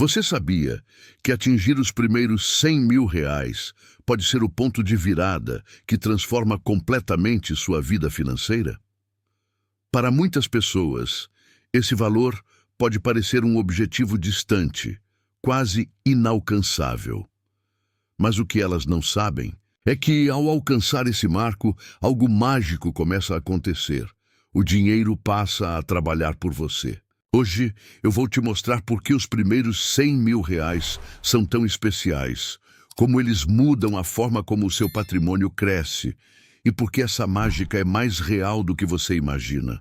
Você sabia que atingir os primeiros R$ 100.000 pode ser o ponto de virada que transforma completamente sua vida financeira? Para muitas pessoas, esse valor pode parecer um objetivo distante, quase inalcançável. Mas o que elas não sabem é que, ao alcançar esse marco, algo mágico começa a acontecer. O dinheiro passa a trabalhar por você. Hoje, eu vou te mostrar por que os primeiros R$ 100.000 são tão especiais, como eles mudam a forma como o seu patrimônio cresce e por que essa mágica é mais real do que você imagina.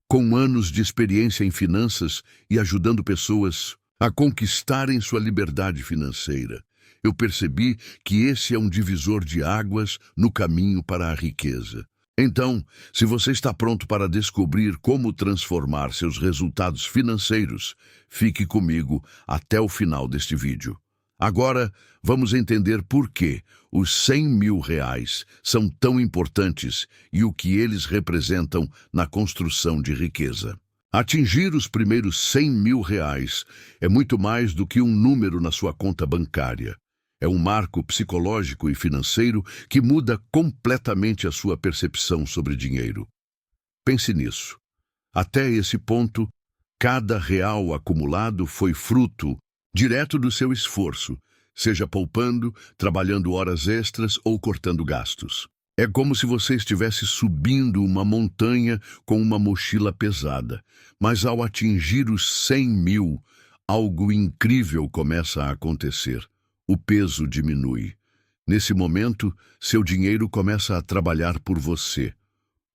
Com anos de experiência em finanças e ajudando pessoas a conquistarem sua liberdade financeira, eu percebi que esse é um divisor de águas no caminho para a riqueza. Então, se você está pronto para descobrir como transformar seus resultados financeiros, fique comigo até o final deste vídeo. Agora, vamos entender por que os R$ 100.000 são tão importantes e o que eles representam na construção de riqueza. Atingir os primeiros R$ 100.000 é muito mais do que um número na sua conta bancária. É um marco psicológico e financeiro que muda completamente a sua percepção sobre dinheiro. Pense nisso. Até esse ponto, cada real acumulado foi fruto direto do seu esforço, seja poupando, trabalhando horas extras ou cortando gastos. É como se você estivesse subindo uma montanha com uma mochila pesada, mas ao atingir os 100.000, algo incrível começa a acontecer. O peso diminui. Nesse momento, seu dinheiro começa a trabalhar por você.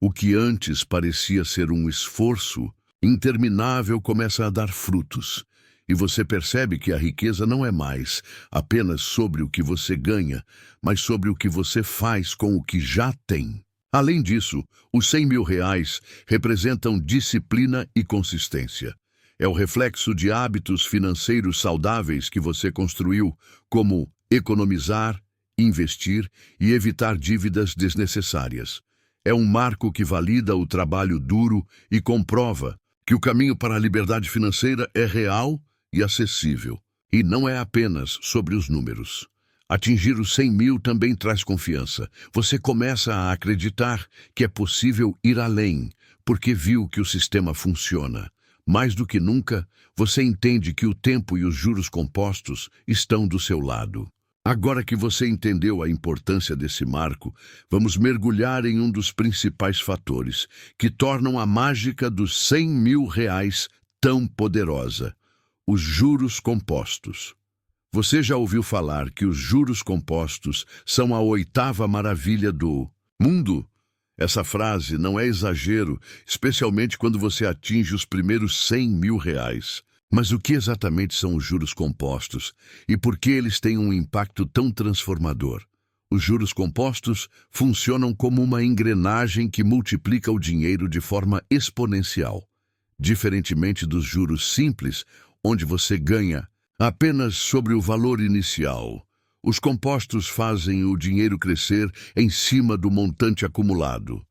O que antes parecia ser um esforço interminável começa a dar frutos. E você percebe que a riqueza não é mais apenas sobre o que você ganha, mas sobre o que você faz com o que já tem. Além disso, os R$ 100.000 representam disciplina e consistência. É o reflexo de hábitos financeiros saudáveis que você construiu, como economizar, investir e evitar dívidas desnecessárias. É um marco que valida o trabalho duro e comprova que o caminho para a liberdade financeira é real e acessível. E não é apenas sobre os números. Atingir os 100.000 também traz confiança. Você começa a acreditar que é possível ir além, porque viu que o sistema funciona. Mais do que nunca, você entende que o tempo e os juros compostos estão do seu lado. Agora que você entendeu a importância desse marco, vamos mergulhar em um dos principais fatores que tornam a mágica dos R$ 100.000 tão poderosa: os juros compostos. Você já ouviu falar que os juros compostos são a 8ª maravilha do mundo? Essa frase não é exagero, especialmente quando você atinge os primeiros R$ 100.000. Mas o que exatamente são os juros compostos e por que eles têm um impacto tão transformador? Os juros compostos funcionam como uma engrenagem que multiplica o dinheiro de forma exponencial. Diferentemente dos juros simples, onde você ganha apenas sobre o valor inicial, os compostos fazem o dinheiro crescer em cima do montante acumulado,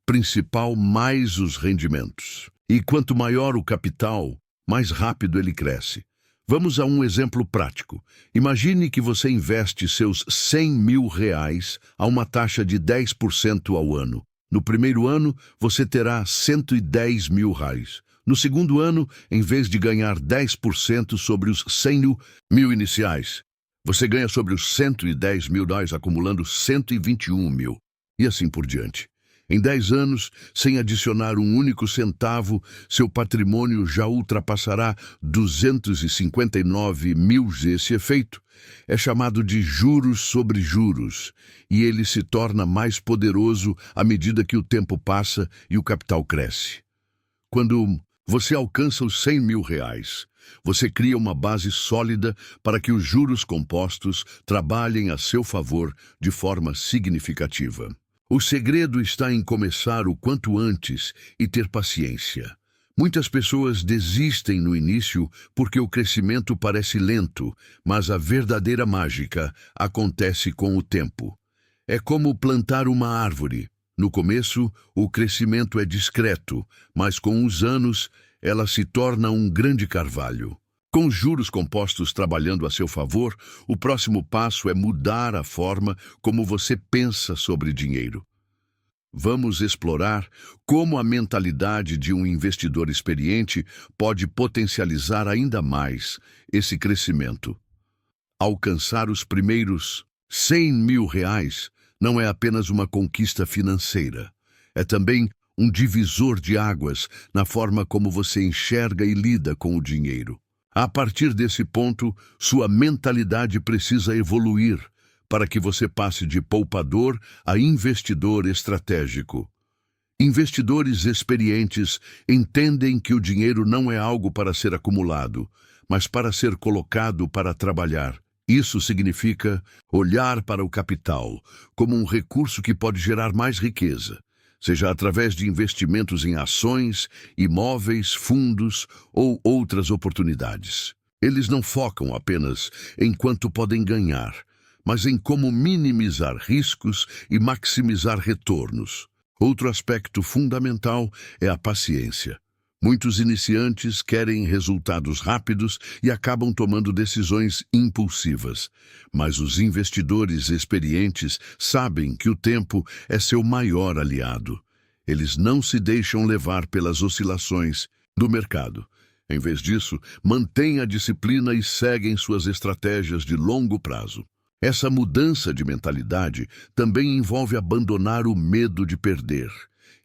principal mais os rendimentos. E quanto maior o capital, mais rápido ele cresce. Vamos a um exemplo prático. Imagine que você investe seus R$ 100.000 a uma taxa de 10% ao ano. No primeiro ano, você terá R$ 110.000. No segundo ano, em vez de ganhar 10% sobre os 100.000 iniciais, você ganha sobre os R$ 110.000 acumulando 121.000. E assim por diante. Em 10 anos, sem adicionar um único centavo, seu patrimônio já ultrapassará 259.000. Esse efeito é chamado de juros sobre juros, e ele se torna mais poderoso à medida que o tempo passa e o capital cresce. Quando você alcança os R$ 100.000, você cria uma base sólida para que os juros compostos trabalhem a seu favor de forma significativa. O segredo está em começar o quanto antes e ter paciência. Muitas pessoas desistem no início porque o crescimento parece lento, mas a verdadeira mágica acontece com o tempo. É como plantar uma árvore. No começo, o crescimento é discreto, mas com os anos, ela se torna um grande carvalho. Com os juros compostos trabalhando a seu favor, o próximo passo é mudar a forma como você pensa sobre dinheiro. Vamos explorar como a mentalidade de um investidor experiente pode potencializar ainda mais esse crescimento. Alcançar os primeiros R$ 100.000 não é apenas uma conquista financeira, é também um divisor de águas na forma como você enxerga e lida com o dinheiro. A partir desse ponto, sua mentalidade precisa evoluir para que você passe de poupador a investidor estratégico. Investidores experientes entendem que o dinheiro não é algo para ser acumulado, mas para ser colocado para trabalhar. Isso significa olhar para o capital como um recurso que pode gerar mais riqueza, seja através de investimentos em ações, imóveis, fundos ou outras oportunidades. Eles não focam apenas em quanto podem ganhar, mas em como minimizar riscos e maximizar retornos. Outro aspecto fundamental é a paciência. Muitos iniciantes querem resultados rápidos e acabam tomando decisões impulsivas. Mas os investidores experientes sabem que o tempo é seu maior aliado. Eles não se deixam levar pelas oscilações do mercado. Em vez disso, mantêm a disciplina e seguem suas estratégias de longo prazo. Essa mudança de mentalidade também envolve abandonar o medo de perder.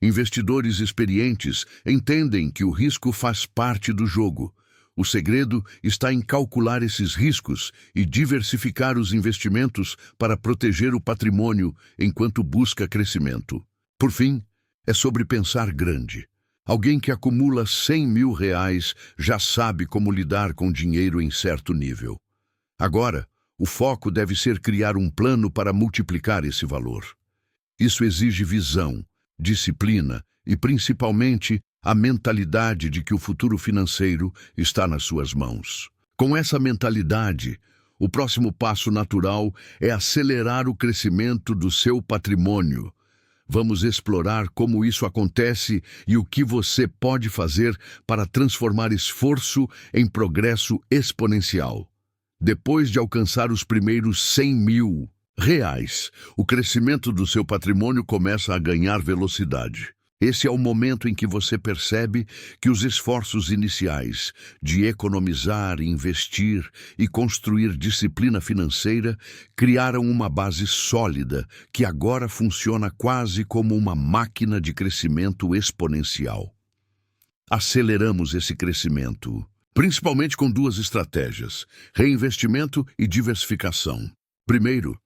Investidores experientes entendem que o risco faz parte do jogo. O segredo está em calcular esses riscos e diversificar os investimentos para proteger o patrimônio enquanto busca crescimento. Por fim, é sobre pensar grande. Alguém que acumula R$ 100.000 já sabe como lidar com dinheiro em certo nível. Agora, o foco deve ser criar um plano para multiplicar esse valor. Isso exige visão, disciplina e, principalmente, a mentalidade de que o futuro financeiro está nas suas mãos. Com essa mentalidade, o próximo passo natural é acelerar o crescimento do seu patrimônio. Vamos explorar como isso acontece e o que você pode fazer para transformar esforço em progresso exponencial. Depois de alcançar os primeiros R$ 100.000, o crescimento do seu patrimônio começa a ganhar velocidade. Esse é o momento em que você percebe que os esforços iniciais de economizar, investir e construir disciplina financeira criaram uma base sólida que agora funciona quase como uma máquina de crescimento exponencial. Aceleramos esse crescimento, principalmente com duas estratégias: reinvestimento e diversificação. Primeiro,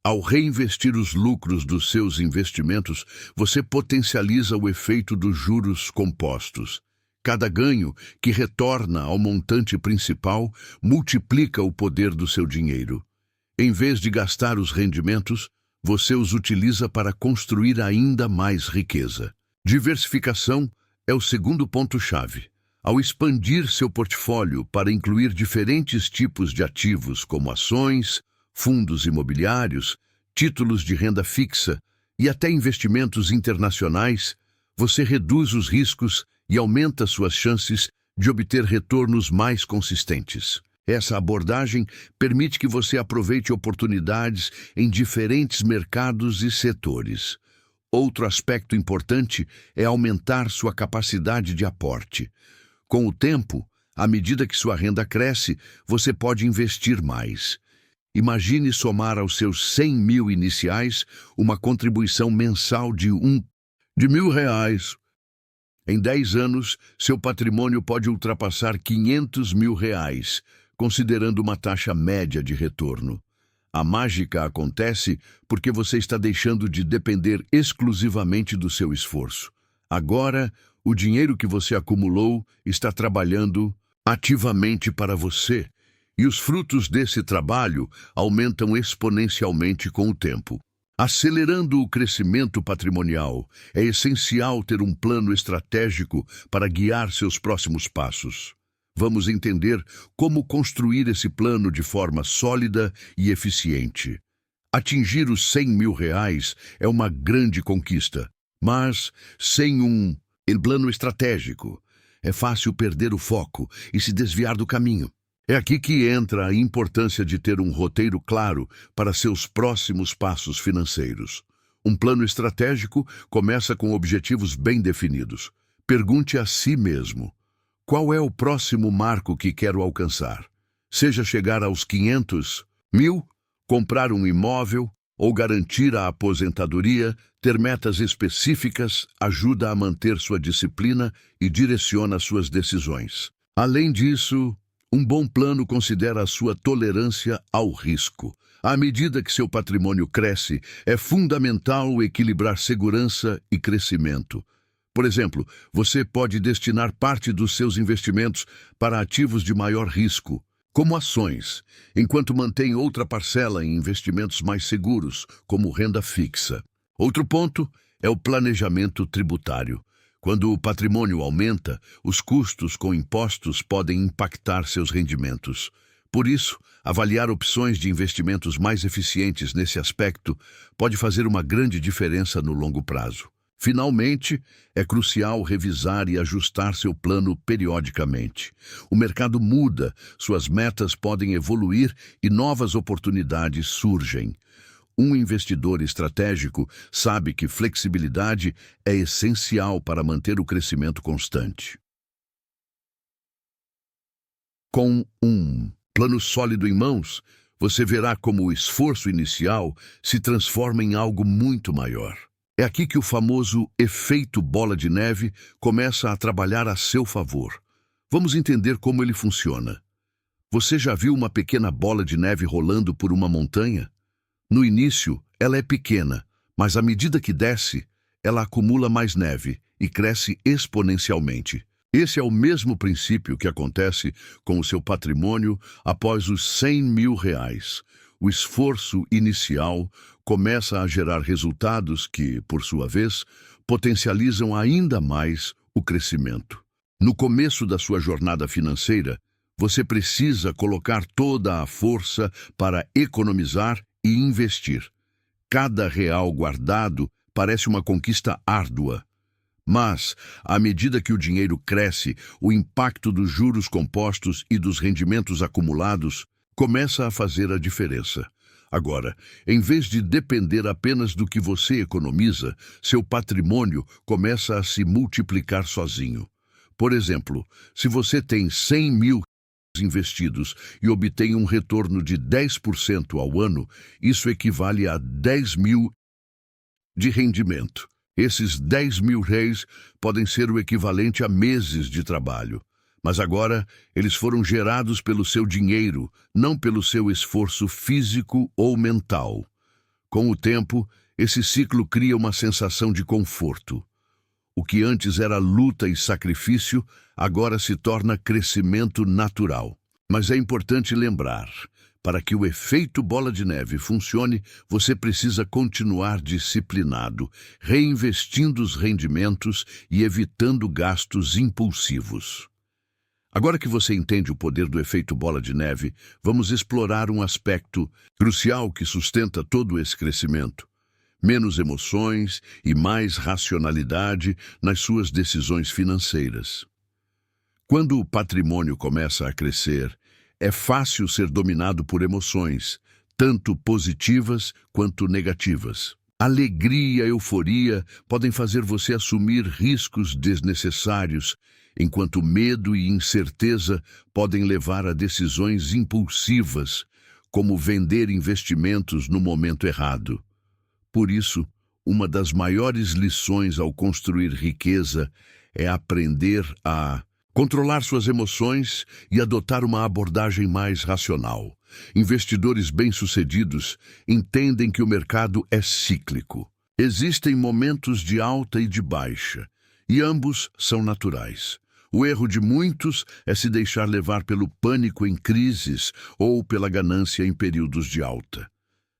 ao reinvestir os lucros dos seus investimentos, você potencializa o efeito dos juros compostos. Cada ganho que retorna ao montante principal multiplica o poder do seu dinheiro. Em vez de gastar os rendimentos, você os utiliza para construir ainda mais riqueza. Diversificação é o segundo ponto-chave. Ao expandir seu portfólio para incluir diferentes tipos de ativos como ações, fundos imobiliários, títulos de renda fixa e até investimentos internacionais, você reduz os riscos e aumenta suas chances de obter retornos mais consistentes. Essa abordagem permite que você aproveite oportunidades em diferentes mercados e setores. Outro aspecto importante é aumentar sua capacidade de aporte. Com o tempo, à medida que sua renda cresce, você pode investir mais. Imagine somar aos seus 100.000 iniciais uma contribuição mensal de R$ 1.000. Em 10 anos, seu patrimônio pode ultrapassar R$ 500.000, considerando uma taxa média de retorno. A mágica acontece porque você está deixando de depender exclusivamente do seu esforço. Agora, o dinheiro que você acumulou está trabalhando ativamente para você. E os frutos desse trabalho aumentam exponencialmente com o tempo. Acelerando o crescimento patrimonial, é essencial ter um plano estratégico para guiar seus próximos passos. Vamos entender como construir esse plano de forma sólida e eficiente. Atingir os R$ 100.000 é uma grande conquista, mas sem um plano estratégico, é fácil perder o foco e se desviar do caminho. É aqui que entra a importância de ter um roteiro claro para seus próximos passos financeiros. Um plano estratégico começa com objetivos bem definidos. Pergunte a si mesmo: qual é o próximo marco que quero alcançar? Seja chegar aos 500 mil, comprar um imóvel ou garantir a aposentadoria, ter metas específicas ajuda a manter sua disciplina e direciona suas decisões. Além disso, um bom plano considera a sua tolerância ao risco. À medida que seu patrimônio cresce, é fundamental equilibrar segurança e crescimento. Por exemplo, você pode destinar parte dos seus investimentos para ativos de maior risco, como ações, enquanto mantém outra parcela em investimentos mais seguros, como renda fixa. Outro ponto é o planejamento tributário. Quando o patrimônio aumenta, os custos com impostos podem impactar seus rendimentos. Por isso, avaliar opções de investimentos mais eficientes nesse aspecto pode fazer uma grande diferença no longo prazo. Finalmente, é crucial revisar e ajustar seu plano periodicamente. O mercado muda, suas metas podem evoluir e novas oportunidades surgem. Um investidor estratégico sabe que flexibilidade é essencial para manter o crescimento constante. Com um plano sólido em mãos, você verá como o esforço inicial se transforma em algo muito maior. É aqui que o famoso efeito bola de neve começa a trabalhar a seu favor. Vamos entender como ele funciona. Você já viu uma pequena bola de neve rolando por uma montanha? No início, ela é pequena, mas à medida que desce, ela acumula mais neve e cresce exponencialmente. Esse é o mesmo princípio que acontece com o seu patrimônio após os 100 mil reais. O esforço inicial começa a gerar resultados que, por sua vez, potencializam ainda mais o crescimento. No começo da sua jornada financeira, você precisa colocar toda a força para economizar e investir. Cada real guardado parece uma conquista árdua. Mas, à medida que o dinheiro cresce, o impacto dos juros compostos e dos rendimentos acumulados começa a fazer a diferença. Agora, em vez de depender apenas do que você economiza, seu patrimônio começa a se multiplicar sozinho. Por exemplo, se você tem 100 mil investidos e obtém um retorno de 10% ao ano, isso equivale a 10 mil de rendimento. Esses 10 mil reais podem ser o equivalente a meses de trabalho. Mas agora, eles foram gerados pelo seu dinheiro, não pelo seu esforço físico ou mental. Com o tempo, esse ciclo cria uma sensação de conforto. O que antes era luta e sacrifício, agora se torna crescimento natural. Mas é importante lembrar, para que o efeito bola de neve funcione, você precisa continuar disciplinado, reinvestindo os rendimentos e evitando gastos impulsivos. Agora que você entende o poder do efeito bola de neve, vamos explorar um aspecto crucial que sustenta todo esse crescimento. Menos emoções e mais racionalidade nas suas decisões financeiras. Quando o patrimônio começa a crescer, é fácil ser dominado por emoções, tanto positivas quanto negativas. Alegria e euforia podem fazer você assumir riscos desnecessários, enquanto medo e incerteza podem levar a decisões impulsivas, como vender investimentos no momento errado. Por isso, uma das maiores lições ao construir riqueza é aprender a controlar suas emoções e adotar uma abordagem mais racional. Investidores bem-sucedidos entendem que o mercado é cíclico. Existem momentos de alta e de baixa, e ambos são naturais. O erro de muitos é se deixar levar pelo pânico em crises ou pela ganância em períodos de alta.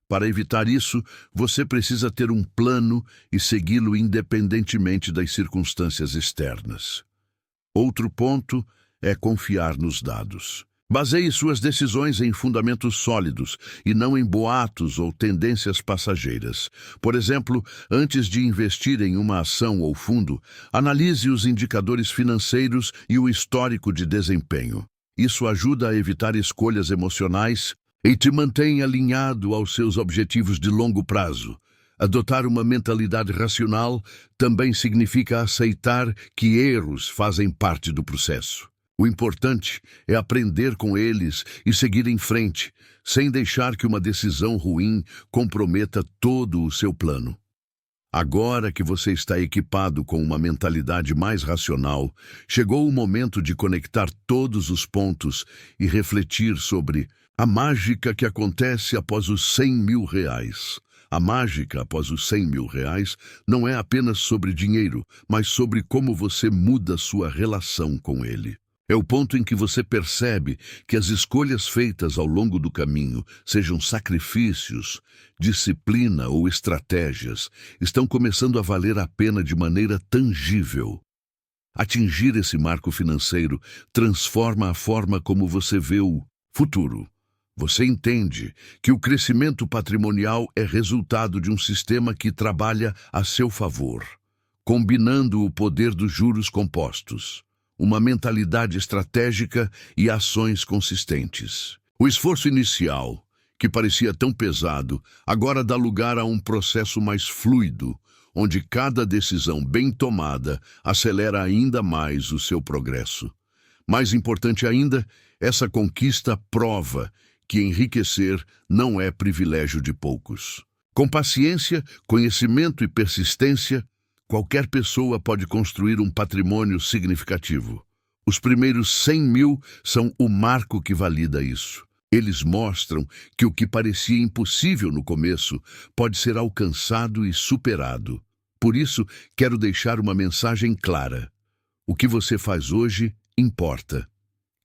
Para evitar isso, você precisa ter um plano e segui-lo independentemente das circunstâncias externas. Outro ponto é confiar nos dados. Baseie suas decisões em fundamentos sólidos e não em boatos ou tendências passageiras. Por exemplo, antes de investir em uma ação ou fundo, analise os indicadores financeiros e o histórico de desempenho. Isso ajuda a evitar escolhas emocionais e te mantém alinhado aos seus objetivos de longo prazo. Adotar uma mentalidade racional também significa aceitar que erros fazem parte do processo. O importante é aprender com eles e seguir em frente, sem deixar que uma decisão ruim comprometa todo o seu plano. Agora que você está equipado com uma mentalidade mais racional, chegou o momento de conectar todos os pontos e refletir sobre a mágica que acontece após os R$ 100.000. A mágica após os R$ 100.000 não é apenas sobre dinheiro, mas sobre como você muda sua relação com ele. É o ponto em que você percebe que as escolhas feitas ao longo do caminho, sejam sacrifícios, disciplina ou estratégias, estão começando a valer a pena de maneira tangível. Atingir esse marco financeiro transforma a forma como você vê o futuro. Você entende que o crescimento patrimonial é resultado de um sistema que trabalha a seu favor, combinando o poder dos juros compostos, uma mentalidade estratégica e ações consistentes. O esforço inicial, que parecia tão pesado, agora dá lugar a um processo mais fluido, onde cada decisão bem tomada acelera ainda mais o seu progresso. Mais importante ainda, essa conquista prova que enriquecer não é privilégio de poucos. Com paciência, conhecimento e persistência, qualquer pessoa pode construir um patrimônio significativo. Os primeiros 100.000 são o marco que valida isso. Eles mostram que o que parecia impossível no começo pode ser alcançado e superado. Por isso, quero deixar uma mensagem clara. O que você faz hoje importa.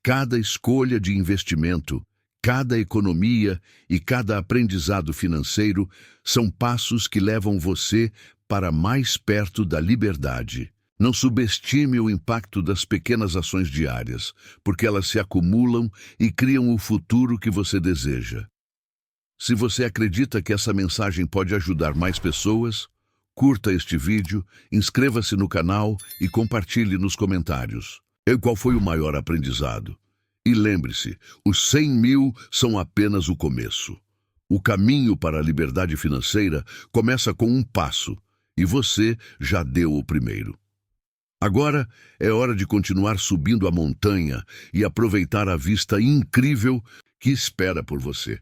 Cada escolha de investimento, cada economia e cada aprendizado financeiro são passos que levam você para mais perto da liberdade. Não subestime o impacto das pequenas ações diárias, porque elas se acumulam e criam o futuro que você deseja. Se você acredita que essa mensagem pode ajudar mais pessoas, curta este vídeo, inscreva-se no canal e compartilhe nos comentários. E qual foi o maior aprendizado? E lembre-se, os 100.000 são apenas o começo. O caminho para a liberdade financeira começa com um passo, e você já deu o primeiro. Agora é hora de continuar subindo a montanha e aproveitar a vista incrível que espera por você.